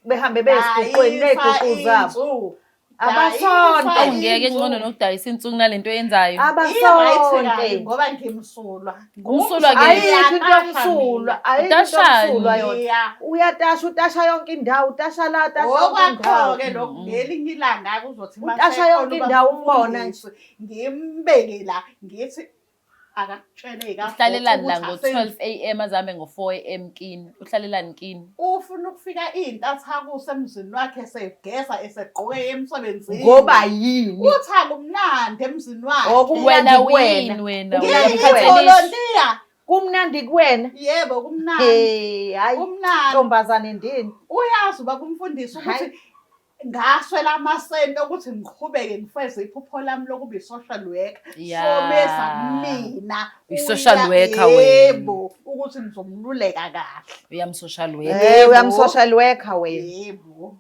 behambe beziguqweni ney'guqu zabo. Abasonte. Awungeke ngcono nokudayisa insuku nalento yenzayo. Abasonte. Ngoba ngimsulwa. Umsulwa ke. Ayikho into yomsulwa. Ayikho into yomsulwa yona. Uyatasha, utasha yonke indawo, utasha la, utasha yonke indawo. Okwakho-ke lokhu ngelinye ilanga kuzothi Utasha yonke indawo umbona nje. Ngimbeke la ngithi akakutshele Uhlalelani la ngo-12 AM azame ngo-4 AM kini. Uhlalelani kini. Ufuna ukufika iy'ntathakusa emzini wakhe esegeza esegqoke emsebenzini. Ngoba yini? Uthi akumnandi emzini wakhe. Wena wena. Ngiyivolontiya. Kumnandi kuwena? Yebo kumnandi. Hayi. Kumnandi. Ntombazane ndini. Uyazi uba kumfundisa ukuthi ngaswela amasenti ukuthi ngiqhubeke ngifeze iphupho lami lokuba i-social worker. Somesa mina. I-social worker wena. Yebo, ukuthi ngizomluleka kahle. Uyam-social worker. Uyam-social worker wena. Yebo.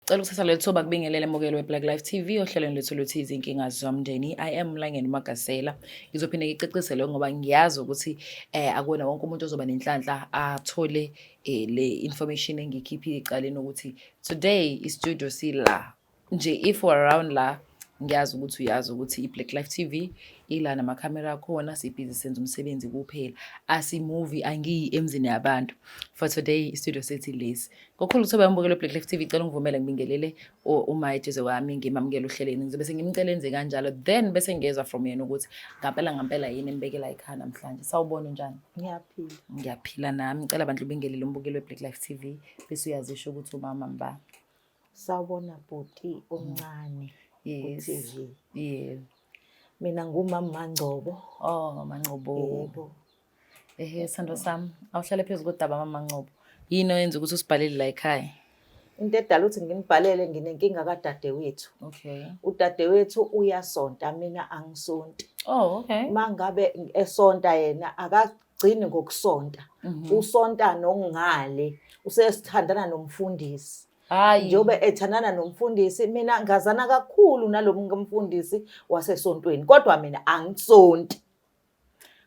Cela ukuthatha leli thuba kubingelele emukelo weBlack Life TV ohlelweni lethu luthi izinkinga zomndeni. I am Mlangeni Magasela. Ngizophinde ngicacisele ngoba ngiyazi ukuthi akuwena wonke umuntu ozoba nenhlanhla athole le information engikhiphe icaleni ukuthi today istudio sila nje if we're around la ngiyazi ukuthi uyazi ukuthi iBlack Life TV ila namakhamera akhona sibhizi senza umsebenzi kuphela asi-movie angiyi emzini yabantu. For today istudio sethi lesi ngokhulu ukuthoba yambukelo weBlack Life TV icela ungivumele ngibingelele uMayithi wami ngimamukele uhleleni ngizobe sengimcela enze kanjalo then bese ngiyezwa from yena ukuthi ngampela yini enibekela ikhaya namhlanje. Sawubona njani? Ngiyaphila nami ngicela abantu ubingelele umbukelo weBlack Life TV bese uyazisho ukuthi umama mba. Sawubona bhuti omncane. Yes. Yeah. Mina ngumama Mangcobo. Oh, Mama Ngcobo. Yebo. Sando sami, awuhlale phezulu kodaba Mama Ngcobo. Yini oyenza ukuthi usibhalele la ekhaya? Into edala ukuthi nginibhalele nginenkinga kadadewethu. Okay. Udadewethu uyasonta mina angisonti. Oh, okay. Mangabe esonta yena akagcini ngokusonta. Usonta nongale. Usesithandana nomfundisi. Hayi. Njobe ethandana nomfundisi mina ngazana kakhulu nalomfundisi wasesontweni kodwa mina angisonti.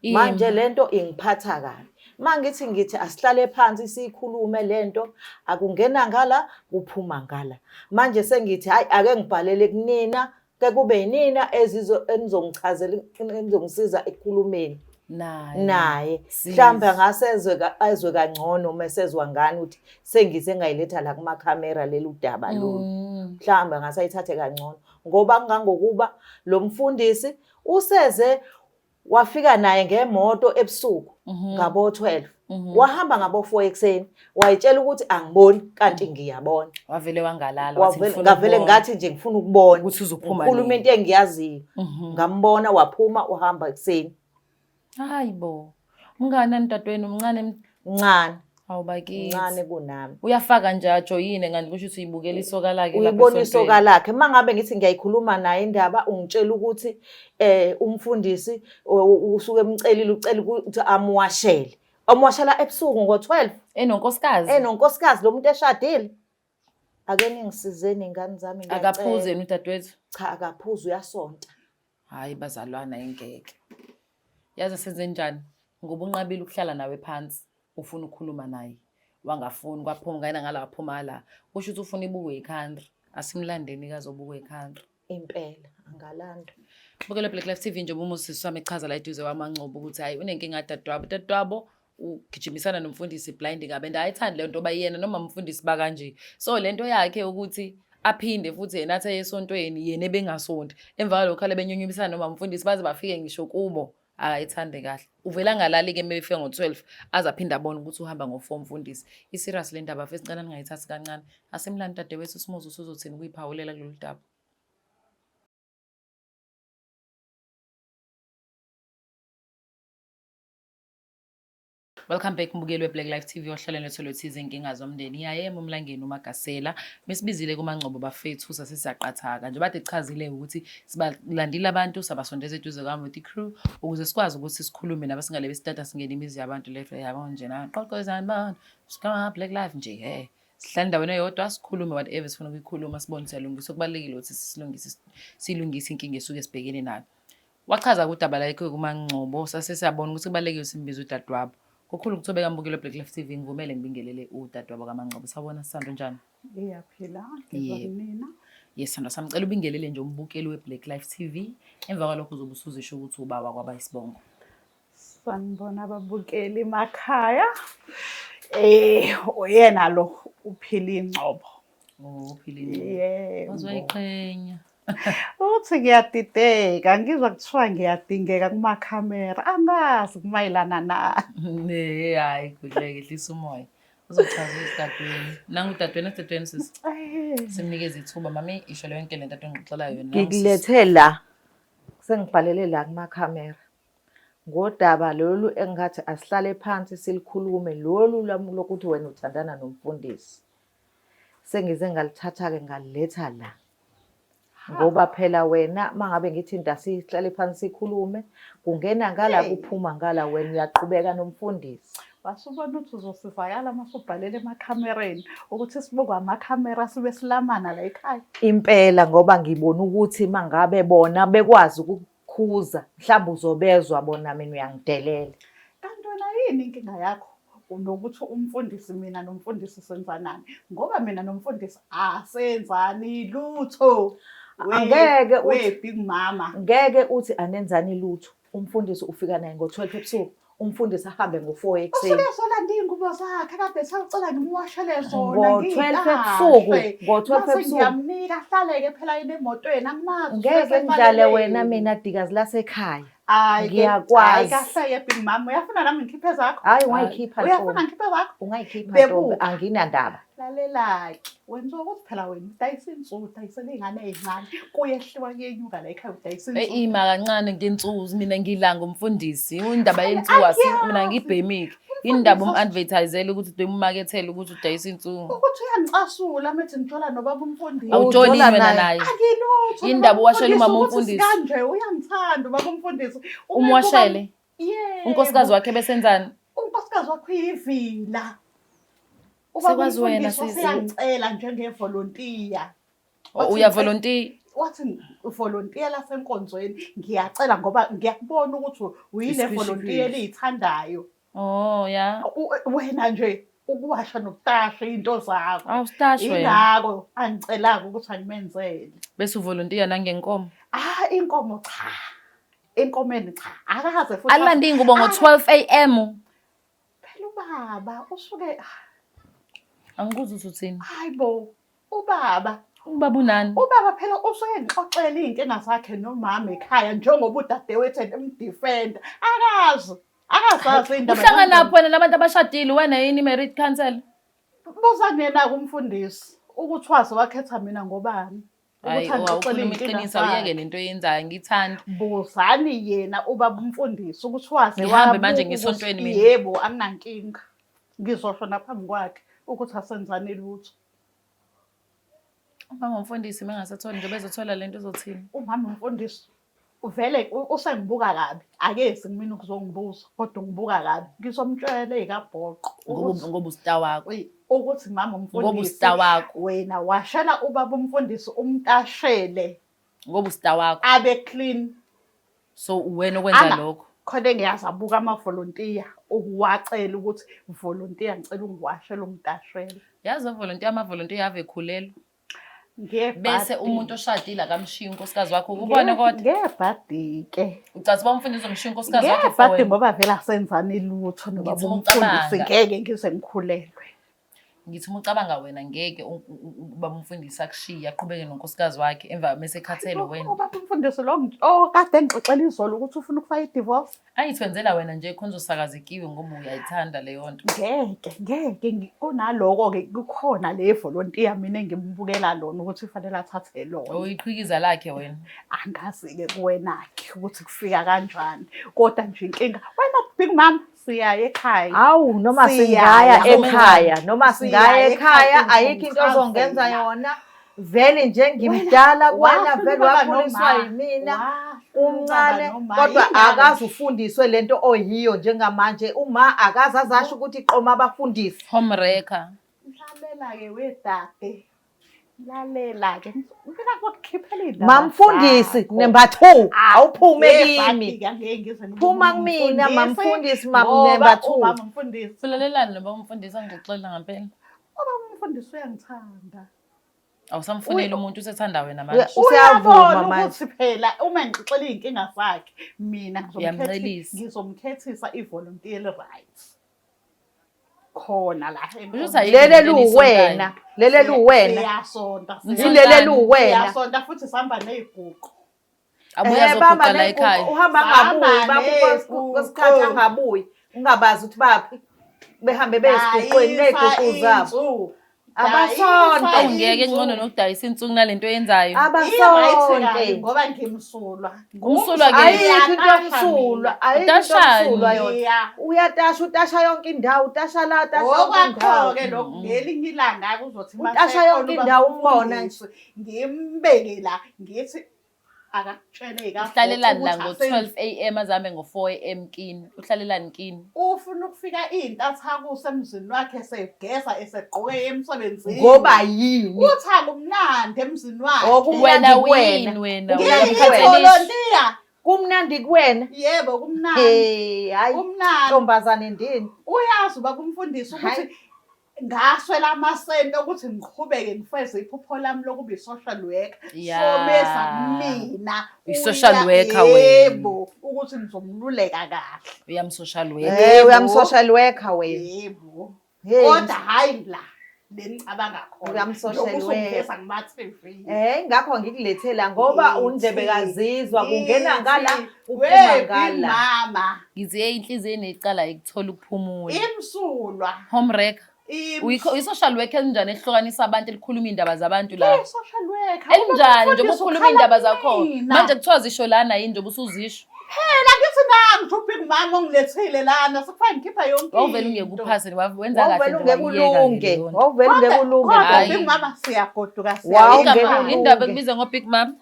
Manje lento ingiphatha kabi. Mangithi asihlale phansi sikhulume lento akungena ngala kuphuma ngala. Manje sengithi hayi ake ngibhalele kunina ke kube yinina enizongichazela enizongisiza ekukhulumeni. Naye mhlawumbe azwe kangcono mesezwa ngani ukuthi sengize ngayiletha la kumakhamera leli udaba lo mhlawumbe ngasayithathe kangcono ngoba ngangokuba lo mfundisi useze wafika naye ngemoto ebusuku ngabo 12 wahamba ngabo 4 ekseni wayitshela ukuthi angiboni kanti ngiyabona wavele wangalala ngavele ngathi nje ngifuna ukubona ukuthi uzophuma ukhuluma into engiyaziyo ngambona waphuma wahamba ekseni. Hayibo. Mngani dadweni umncane mncane. Awubakithi. Mncane kunami. Uyafaka nje ajoyine kanti kusho ukuthi uyibukela isoka lakhe lapha. Uyibona isoka lakhe. Mangabe ngithi ngiyayikhuluma naye indaba ungitshela ukuthi umfundisi usuke emcelile ucela ukuthi amwashele. Amwashela ebusuku ngo12 enonkosikazi. Enonkosikazi lo muntu eshadile. Ake ningisizeni ingane zami ngiyacela. Akaphuze udadewethu. Cha akaphuze uyasonta. Hayi bazalwana ingeke. Yazi senze njani? Ngoba unqabile ukuhlala nawe phansi, ufuna ukukhuluma naye. Wangafuni kwaphuma ngayina ngala waphuma la. Kusho ukuthi ufuna ibukwe ekhanda. Asimlandeni kazobukwe ekhanda. Impela angalanda. Bukele Black Life TV nje umusisi wami echaza la eduze kwaMangcobo ukuthi hayi unenkinga dadewabo. Dadewabo ugijimisana nomfundisi blind ngabe ayithandi le nto bayiyena noma umfundisi bakanje. So lento yakhe ukuthi aphinde futhi yena athe esontweni yena ebengasonti. Emva kwalokho khale benyonyumisana noma umfundisi baze bafike ngisho kubo. Ayithande kahle. Uvela ngalali ke mebefika ngo12 azaphinda abone ukuthi uhamba ngo4 mfundisi. Iserious le ndaba afese cala ningayithathi kancane. Asemlandi dadewethu Simozo usuzothini kuyiphawulela kulolu daba. Welcome back mbukeli weBlack Life TV ohlelweni lethu lethi izinkinga zomndeni. Yaye Mlangeni Magasela. Mesibizile kuMangcobo bafethu sasizaqathaka nje bade chazile ukuthi sibalandile abantu sabasondeza eduze kwami with crew ukuze sikwazi ukuthi sikhulume nabasingale status ngene imizi yabantu leyo yabo nje na qoqozana abantu sikama Black Life nje sihlala endaweni eyodwa sikhulume whatever sifuna ukuyikhuluma sibone siyalungisa okubalekile ukuthi silungise inkinga esuke sibhekene nayo. wachaza udaba lakhe kuMaNgcobo sasesiyabona ukuthi kubalekile simbiza udadewabo. Kukhulu ukuthobeka mbukelo Black Life TV ngivumele ngibingelele udadewabo kaMaNgcobo. Sawubona Sithando njani? Iyaphila nina. Yes Sithando sami ngicela ubingelele nje umbukeli weBlack Life TV. Emva kwalokho uzobe usuzisho ukuthi ubaba kwaba isibongo. Sanibona ababukeli emakhaya. Uyena lo uphila ingcobo. Uphila ingcobo. Yebo. Waziwayiqhenya. Uthi ngiyadideka ngizwa kuthiwa ngiyadingeka kumakhamera angazi kumayelana nani. Hayi kuhle ehlisa umoya. Uzochaza isidadweni. Nangu udadweni sisi. Simnikeza ithuba mami isho le yonke lento engixoxela yona. Ngikulethe la. Sengibhalele la kumakhamera. Ngodaba lolu engathi asihlale phansi silikhulume lolu lami lokuthi wena uthandana nomfundisi. Sengize ngalithatha ke ngaliletha la. Ngoba phela wena mangabe ngithi ndasihlale phansi sikhulume kungena ngala kuphuma ngala wena uyaqhubeka nomfundisi. Wasubona ukuthi uzosivakala masubhalele emakhamereni ukuthi sibukwe amakhamera sibe silamana la ekhaya. Impela ngoba ngibona ukuthi mangabe bona bekwazi ukukhuza mhlawumbe uzobezwa bona mina uyangidelela. Kanti wena yini inkinga yakho? Unokuthi umfundisi mina nomfundisi senzanani ngoba mina nomfundisi asenzani lutho. Angeke we big mama. Ngeke uthi anenzani lutho. Umfundisi ufika naye ngo-12 ebusuku. Umfundisi ahambe ngo-4 ekuseni. Usuke solanda ingubo zakhe kade sawucela ngimwashele zona ngo-12 ebusuku. Ngo-12 ebusuku. Ngiyamnika ahlaleke phela emotweni angimazi. Ngeke ngidlale wena mina dikazi lasekhaya. Ngiyakwazi. Hayi kahle big mama uyafuna nami ngikhiphe zakho? Hayi ungayikhipha Ntombi. Uyafuna ngikhiphe zakho? Ungayikhipha Ntombi anginandaba. Lalela-ke wenziwa ukuthi phela wena udayisa insulu udayisela iy'ngane ey'ncane kuyehliwa kuyenyuka la ekhaya udayisa insulu. Ima kancane ngensuku mina ngilanga umfundisi indaba yensuku mina ngibhemile indaba um-advertisele ukuthi umakethele ukuthi udayisa insulu. Ukuthi uyangicasula methi ngithola nobaba umfundisi. Awutshoni wena naye. Angilutho. Indaba uwashela umama umfundisi. Kanje uyangithanda ubaba umfundisi. Umwashele. Yebo. Unkosikazi wakhe besenzani? Unkosikazi wakhe uyivila. Sekwazi wena sisi. Usiyangicela njengevolontiya. Uyavolontiya? Wathi uvolontiya lasenkonzweni ngiyacela ngoba ngiyakubona ukuthi uyile volontiya eliyithandayo. Oh ya. Wena nje ukuwasha nokutasha into zakho. Awusitashwe. Ingako angicela ukuthi angimenzele. Bese uvolontiya nangenkomo. Inkomo cha. Enkomeni cha. Akaze futhi. Alanda ingubo ngo-12 AM. Phela ubaba usuke Angikuzwa ukuthi uthini. Hayibo. Ubaba unani? Ubaba phela usuke ngixoxela iy'nkinga zakhe nomama ekhaya njengoba udadewethu emdefenda. Akazazi indaba. Uhlangana lapho wena nabantu abashadile wena yini married counsel? Buzani yena kumfundisi ukuthi wazi wakhetha mina ngobani. Hayi awukhuluma iqiniso awuyeke lento oyenzayo ngithanda. Buzani yena ubaba umfundisi ukuthi wazi ngihambe manje ngesontweni mina. Yebo anginankinga. Ngizosho naphambi kwakhe ukuthi asenzani lutho. Umama umfundisi mengasatholi nje bezothola lento uzothini? Umama umfundisi uvele usengibuka kabi. Ake singimina ukuzongibuza kodwa ngibuka kabi. Ngizomtshela ezikabhoqo ngoba usita wakho. Ukuthi mama umfundisi ngoba usita wakho wena washela ubaba umfundisi umtashele ngoba usita wakho abe clean. So wena okwenza lokho khona ngiyazabuka ama-volontiya ukuwacela ukuthi volontiya ngicela ungiwashele ungitashele. Yazi ama-volontiya ave khulelwa. Bese umuntu oshadile akamshiya unkosikazi wakho ukubone kodwa. Ngebhadi-ke. Ucathi bamfundisa ngishiya unkosikazi wakhe ngebhadi ngoba vele asenzani lutho nobaba umfundisi ngeke ngize ngikhulelwe. Ngithi ucabanga wena ngeke ubaba umfundisi akushiye aqhubeke nonkosikazi wakhe emva mesekhathele wena. Ubaba umfundisi lo kade ngixoxela izolo ukuthi ufuna ukufaka i-divorce. Ayithwenzela wena nje khona uzosakazekiwe ngoba uyayithanda leyo nto. Ngeke kunaloko-ke kukhona le volontiya mina engimbukela lona ukuthi kufanele athathe lona. Uyiqhikiza lakhe wena. Angazi-ke kuwena-ke ukuthi kufika kanjani kodwa nje inkinga wena big mama siyaya ekhaya. Awu noma singaya ekhaya noma singaya ekhaya ayikho into ozongenza yona vele nje ngimdala kuwena vele wakhuliswa yimina umncane kodwa akazi ufundiswe lento oyiyo njengamanje uma akazi azasho ukuthi iqoma abafundisi Homewrecker. Mhlamela-ke wedade lalela-ke ngifika ngokukhiphela iy'ndaba Mamfundisi zakho. number 2 awuphume Yebhadi-ke kimi. angeke ngize ngibe Phuma kumina umfundisi, mamfundisi mam ngoba number 2. umama umfundisi. Fulalelani noba umfundisi angixoxela ngempela. Ubaba umfundisi uyangithanda. Awusamfuneli umuntu usethanda wena manje. Usiyavuma Uyabona manje. ukuthi phela uma ngixoxela iy'nkinga zakhe mina Uyamncelisa. ngizomkhethisa i-volunteer rights. Khona la Kusho ukuthi ayikho Lele into enisontayo. luwena, lele luwena. Siyasonta. Ilele luwena. Siyasonta futhi sihamba ney'guqu. Abuya azoguqa la ekhaya. Uhamba ngabuyi babuka kwesikhathi angabuyi. Ungabazi ukuthi baphi. Behambe beziguqweni ney'guqu zabo. Abasonto. Awu ngeke ngcono nokudayisa insuku nalento yenzayo. Abasonte. Ngoba ngimsulwa. Umsulwa-ke. Ayikho into emsulwa. Ayikho into Utashani? emsulwa yona. Uyatasha, utasha yonke indawo, utasha la, utasha yonke indawo. Okwakho-ke lokhu ngelinye ilanga kuzothi Utasha yonke indawo umbona nje. ngimbeke la ngithi akakutshele Uhlalelani la ngo-12 AM azahambe ngo-4 AM kini. Uhlalelani kini. ufuna ukufika iy'ntathakusa emzini wakhe esegeza esegqoke emsebenzini. Ngoba yini? uthi akumnandi emzini wakhe. Wena Kumnandi uyini kuwena. wena? Ngiyiphathele- Ngiyivolontiya. Kumnandi kuwena. Yebo kumnandi. Hey, hayi. Kumnandi. Ntombazane ndini. Uyazi ubaba umfundisi ukuthi ngaswela amasente ukuthi ngiqhubeke ngifeze iphupho lami lokuba i-social worker. Ya. Someza mina. I-social worker wena. Yebo, ukuthi ngizomluleka kahle. Uyam-social worker. Eh, uyam-social worker wena. Yebo. Hey. Kodwa hayi la lenicabanga khona. Uyam-social Njengoba worker. usungiveza kuma-TV. Ngakho ngikulethela ngoba undlebe kazizwa kungena ngala Ithi, uphuma "Wephi ngala. mama Ngiziye inhliziyeni icala ikuthola ukuphumula. imsulwa. Homewrecker. I-social worker elinjani ehlukanisa abantu elikhuluma iy'ndaba zabantu la? Social worker. Elinjani njengoba Umfundisi ukhuluma iy'ndaba ukhala zakho? kumina. Manje kuthiwa zisho lana yini njengoba usuzisho? Phela ngithi nangi ubig mama ongilethile lana sekufanele ngikhipha yonke Wawuvele ungeke uphase wenza kahle Wawuvele nje ungeke wayiyeka ulunge. nje lona. Wawuvele ungeke ulunge. Kodwa Hhayi. big mama siyagoduka Wow, siya. ungeke Indaba ulunge. ekubiza ngo-Big Mama.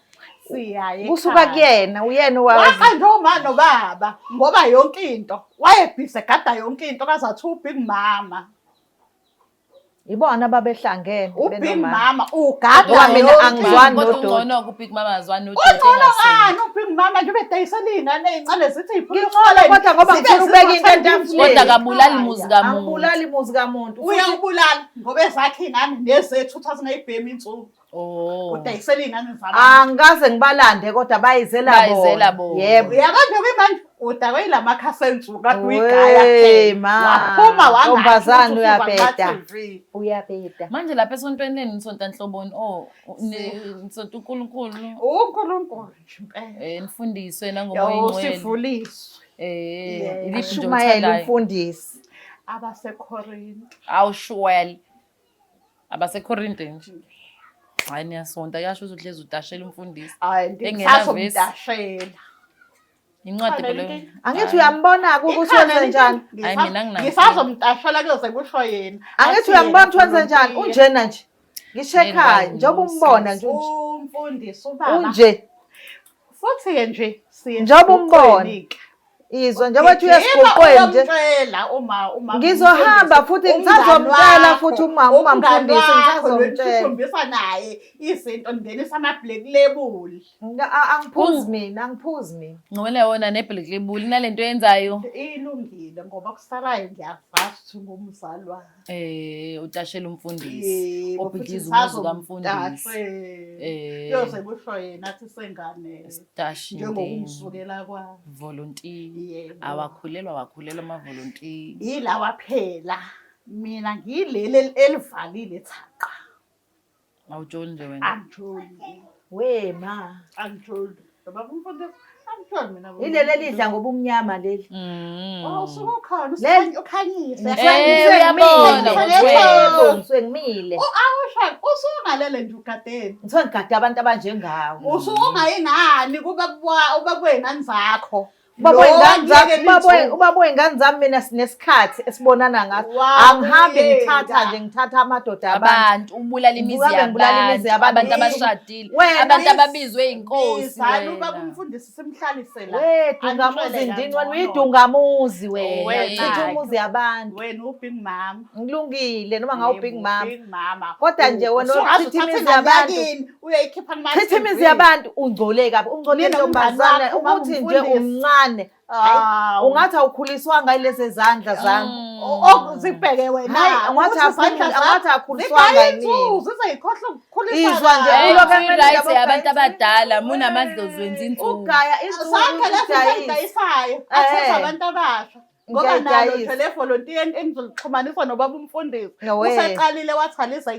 Siyaye. Kusuka kuyena, uyena wazi. Waqanjwa uma nobaba ngoba yonke into wayebhise gada yonke into kazathi ubig mama. Ibona ababehlangene. Ubig benomama. mama ugada Ngoba mina yonke angizwani into. Kodwa noDodi. ungcono-ke u-Big Mama azwani noDodi Ungcono engasonto. ngani ubig mama nje ubedayisela iy'ngane ey'ncane zithi Ngingcono kodwa ngoba ngifuna ukubeka into entameni. Kodwa kabulali muzi kamuntu. Angibulali muzi kamuntu. uyawubulala ngoba ezakhe iy'ngane nezethu uthathe ngayibhemi insuku Oh. udayisela iy'ngane zabantu. Angikaze ngibalande kodwa bayizela Bayizela bona. Yebo. Uyabona manje udakwe lama-khasi ensuku kade Wey, uyigaya ma. waphuma Ntombazane wangathi uyabheda. TV. Uyabeda. Manje lapha esontweni leni nisonta nhloboni. Nisonta uNkulunkulu. uNkulunkulu nje impela. Nifundiswe nangomoya ingcwele. Sifuliswe Iliphi nje Shumayela olithandayo? umfundisi. abaseKhorinto. Awushwele. AbaseKorinte nje. Hayi niyasonta yasho ukuthi uhlezi udashela umfundisi. Hayi Engenavesi. ngizomdashela. Incwadi phela. Angithi uyambona ukuthi wenze njani? Hayi, mina nginayo. ngisazomdashela kuyoze kusho yena. Angithi uyambona ukuthi wenze njani? Unjena nje. Ngisho ekhaya njengoba umbona nje unje. Umfundisi ubaba. Unje. Futhi-ke nje siye Njengoba umbona. esiguqweni-ke. Izwa njengoba uthi uyesiguqweni nje. Uyamtshela uma Ngizohamba futhi ngisazomtshela futhi uma mfundisi ngisazomtshela. Ukhombisa naye izinto ngenisa ama-black label. Angiphuzi mina, angiphuzi mina. Ngcwele wona neblack label nalento yenzayo. Ilungile ngoba kusalayo ngiyazazi ukuthi ngumzalwane. Udashela umfundisi. Yebo, Obhikiza futhi umuzi kamfundisi. kuyoze kusho yena athi sengane Stash njengokumsukela kwami. volunteer. Yebo. Awakhulelwa ama-volunteer. Yilawa phela mina ngileli elivalile thaqa. Awutsholi nje wena. Angijoli. Wema. Angijoli. Baba umfundisi angijoli mina. Ilele lidla ngoba umnyama leli. Usukhona Le- ukhanyise. Uyabona Yebo, ngisuke ngimile. Awusho usungalele nje ugadeni. Ngithiwa ngigade abantu abanjengawo. Usungayingani kuba ubabwey'ngane zakho. ubaba wey'ngane zami mina sinesikhathi esibonana ngaso. Angihambi ngithatha amadoda abantu ubulala imizi yabantu abashadile, abantu ababizwe inkosi. Ubaba umfundisi simhlalise la. Dungamuzi ndini wena uyidungamuzi wena. Chitha umuzi yabantu. Wena ubig mama. Ngilungile noma ngawubig mama. Big mama. Kodwa nje wena uchitha imizi yabantu. Uyayikhipha ngamathi. Chitha imizi yabantu ungcole kabi. Ungcole ntombazane ukuthi nje umncane. Ungathi awukhuliswanga yilezi zandla zami. Zibheke wena. Angathi akhuliswanga yini. Zizayikhohlwa ukukhuliswa. Izwa nje right abantu abadala munamadlozi wenza insuku. Ugaya isizwe sakhe lesidayisayo. Athethe abantu abasha. Ngoba nalo televolontier engizolixhumanisa nobaba umfundisi. Usaqalile wathalisa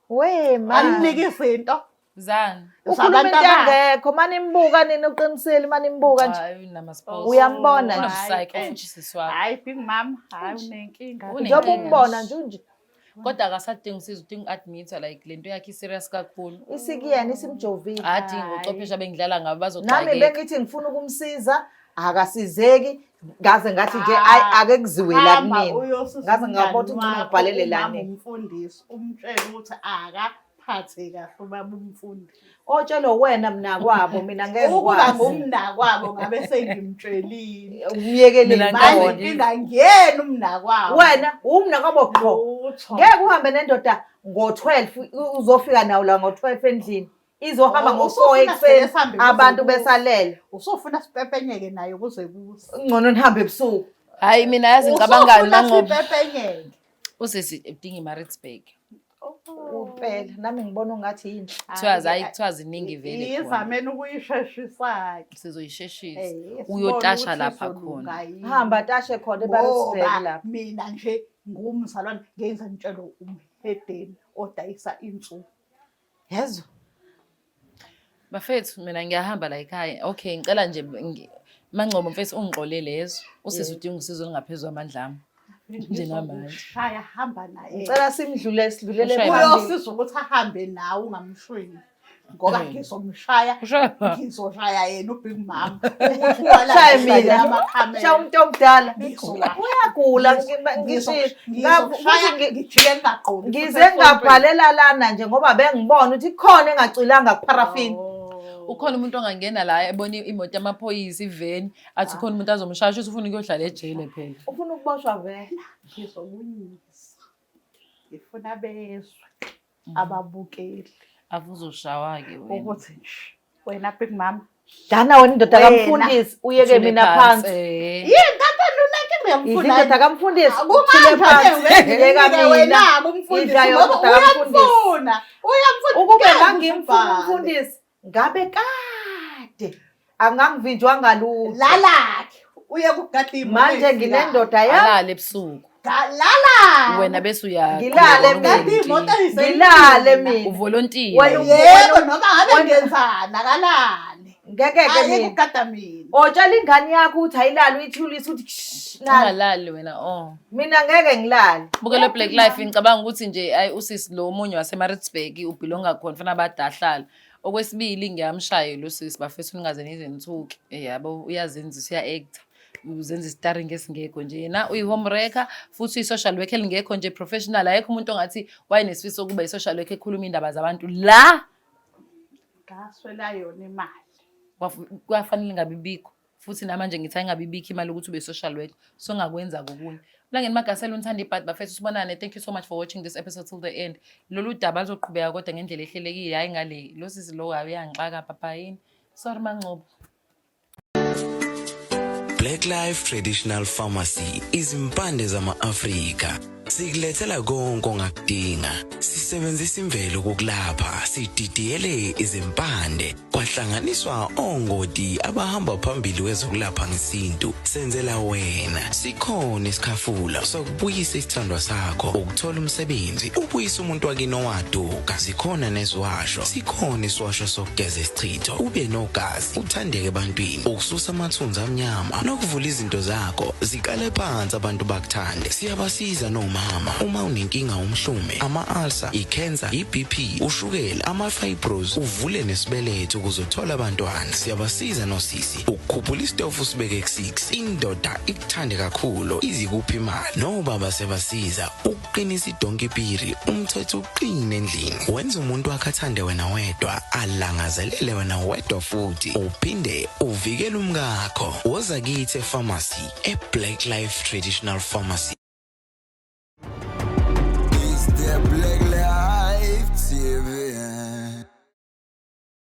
kuyena. Man. Aninike izinto. Zani. Ukhuluma into engekho manje imbuka nini uqinisele manje imbuka nje. Uyambona nje. Hayi big mama, hayi unenkinga. Njengoba umbona nje. Kodwa akasadinga usizo udinga uadmitha like lento yakhe serious kakhulu. Isikiyena isimjovile. Adinga ucwephesha bengidlala ngabo bazoxakeka. Nami bengithi ngifuna ukumsiza akasizeki ngaze ngathi nje ake kuziwela kumina. Ngaze ngabona ukuthi ngibhalele la nini. Umfundisi umtshela ukuthi akaphathe kahle ubaba umfundisi. Otshelo wena mna kwabo mina ngeke ngikwazi. Ukuba ngumna kwabo ngabe sengimtshelile. Umyekeleni manje inkinga ngiyena umna kwabo. Wena umna kwabo qho. Ngeke uhambe nendoda ngo12 uzofika nawo la ngo12 endlini. Izohamba ngo4 ekseni abantu besalele. Usofuna sipepenyeke nayo kuze kuse. Ngcono nihambe ebusuku. Hayi mina yazi ngicabangani nanqobo. Sipepenyeke. Usisi edinga iMaritzburg. Uphela nami ngibona ungathi yini. Kuthiwa ziningi vele khona. Izameni ukuyisheshisa. Sizoyisheshisa. Uyotasha lapha khona. Hamba tashe khona eMaritzburg lapha. Mina nje ngumzalwane ngenza intshelo umhedeni odayisa insuku. Yezwa. Bafethu mina ngiyahamba la ekhaya. Okay ngicela nje Mangcobo mfethu ungixolele lezo. Usisi udinga usizo lingaphezulu amandla ami. Njengamanje. Shaya hamba naye. Ngicela sidlulele uyosiza ukuthi ahambe nawe ungamshwini. Ngoba ngizomshaya. Ngizoshaya yena ubig mama. Ukuthi shaya mina. Shaya umuntu omdala. Uyagula ngithi ngijike ngaqondi. Ngize ngabhalela lana nje ngoba bengibona ukuthi khona engacilanga kuparafini. Ukhona umuntu ongangena la ebona imoto yamaphoyisa iveni athi ukhona umuntu azomshaya ukuthi ufuna ukuyohlala ejele phela. Ufuna ukuboshwa vele. Ngizobunyisa. Ngifuna bezwe ababukeli. Avuzoshawa ke wena. Ukuthi nje wena big mama. Dana wena indoda kamfundisi uyeke mina phansi. Yini tata lunake ngiyamfuna. Indoda kamfundisi uthule phansi. Ngiyeka mina. Wena umfundisi uyamfuna. Ukube ngangimfuna umfundisi ngabe kade angangivinjwanga lutho. Lalakhe uye kugadima manje nginendoda yami. Alale ebusuku. Lala. Wena bese uya. Ngilale mina. Uvolontiya. Yebo noma ngabe ngenzana kalale. Ngeke ke mina. Ayikugada mina. Otshela ingane yakho ukuthi ayilali uyithulisa ukuthi ungalali wena Mina ngeke ngilale. Bukele Black Life ngicabanga ukuthi nje ayi usisi lo omunye waseMaritzburg ubhilonga khona fana abadahlala. Okwesibili ngiyamshaya lo sisi bafethu ningaze nizenithuki. Yabo uyazenzisa uya-act. Uzenza i-starring ngesingekho nje yena uyi-homewrecker futhi uyi-social worker elingekho nje professional ayekho umuntu ongathi wayenesifiso ukuba i-social worker ekhuluma indaba zabantu la ngaswela yona imali kwafanele ngabibikho futhi namanje ngithi ayingabibikho imali ukuthi ube social worker so ngakwenza kokunye Mlangeni Magasela uNthandi Bhat bafethu sibonane. Thank you so much for watching this episode till the end. Lolu daba lizoqhubeka kodwa ngendlela ehlelekile hayi ngale lo sisi lo uyangixaka papa yini. Sorry Mangcobo. Black Life Traditional Pharmacy izimpande zama-Afrika. Sikulethela konke ongakudinga. Sisebenzisa imvelo kokulapha, sididiyele izimpande. Kwahlanganiswa ongoti abahamba phambili kwezokulapha ngesintu. Senzela wena. Sikhona isikhafula sokubuyisa isithandwa sakho, ukuthola umsebenzi, ubuyisa umuntu wakini owaduka. Sikhona neziwasho. Sikhona isiwasho sokugeza isichitho. Ube nogazi, uthandeke ebantwini, ukususa amathunzi amnyama, nokuvula izinto zakho. Zikale phansi abantu bakuthande. Siyabasiza noma umchamo. Uma unenkinga umhlume, ama-ulcer, i-cancer, i-BP, ushukela, ama-fibros, uvule nesibeletho ukuzothola abantwana. Siyabasiza nosisi ukukhuphula isitofu sibeke ku-6. Indoda ikuthande kakhulu izikuphi imali. Nobaba sebasiza ukuqinisa idonkipiri umthetho uqine endlini. Wenza umuntu akhathande wena wedwa, alangazelele wena wedwa futhi uphinde uvikele umkakho. Woza kithi e-pharmacy, e-Black Life Traditional Pharmacy.